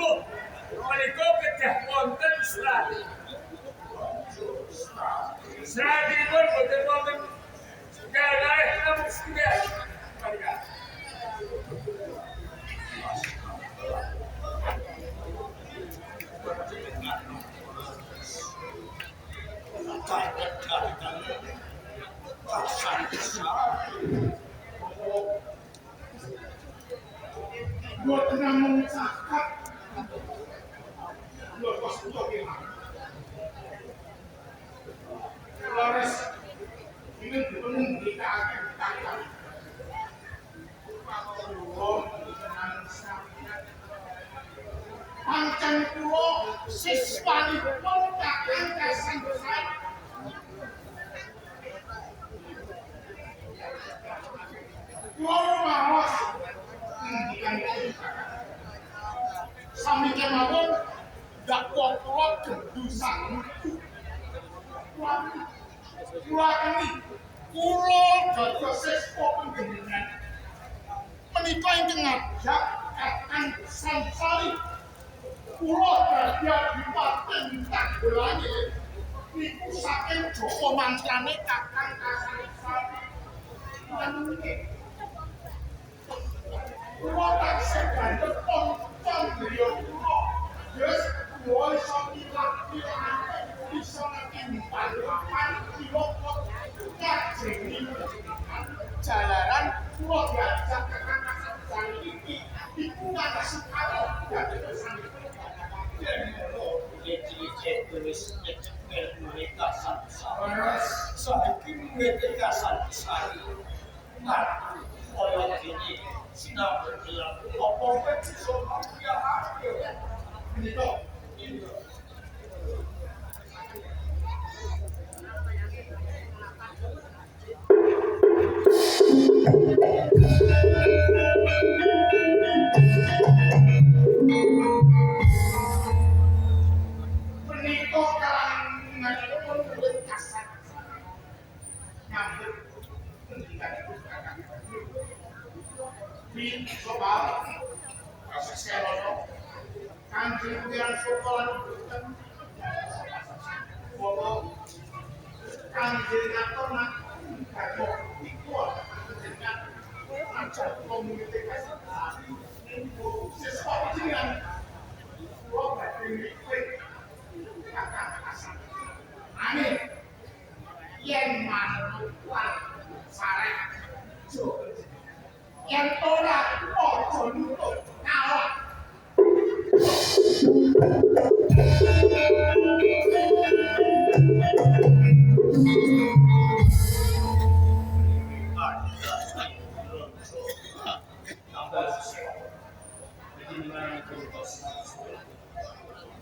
kula menika kedah wonten serat. Seratipun boten wonten galaih namung setunggal. Mangga. Buat namung cakap, buat pas untuk gimana? Laras ini dipenuhi kita akan ditangkap. Pancen kula siswanipun kakang Kasan Besar. Kula maos ngendikan sami kemawon dakwa kula gedusan. Kula kene kula dados siswa panjenengan. Menika ingkang ngajak kakang Sansari. Kula badhe dipaten tanggulane niku saking Joko mantrane kakang Kasansari. Kula taksih banget tonton griya kula. Yes, kula iso pilih-pilihane iso ngetimbang papan kilo kajeng jalaran kula diajak kakang Kasansari iki iku ngatas karo dadi sami. Tulis mereka Sansari. Saiki mereka Sansari. Nah, kaya gini sinau bergerak apa bisa manusia akhir. Menika yen manut sarek yen ora aja nutut kalah.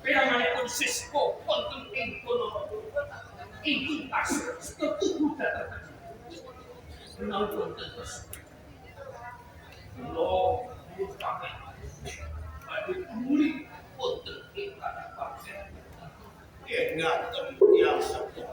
Piranganipun Sisko wonten ing kono. Iki pas setuju datang. Menawi wonten tersebut. Lo pakai. Adi murid wonten ing kabupaten. ngaten yang sepuh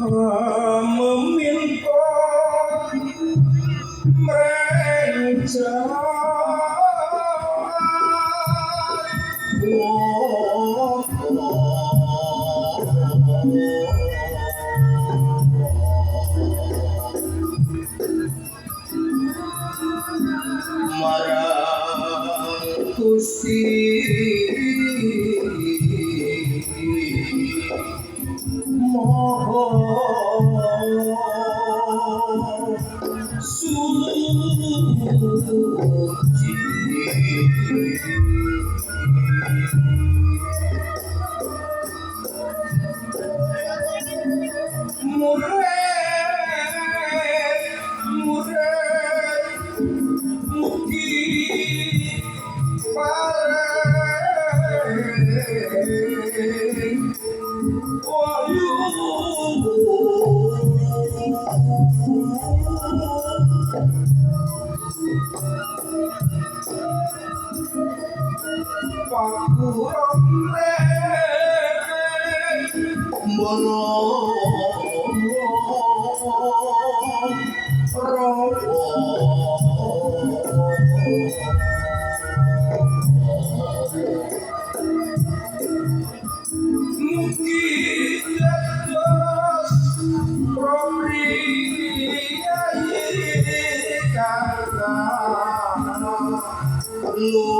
Marang Gusti Lu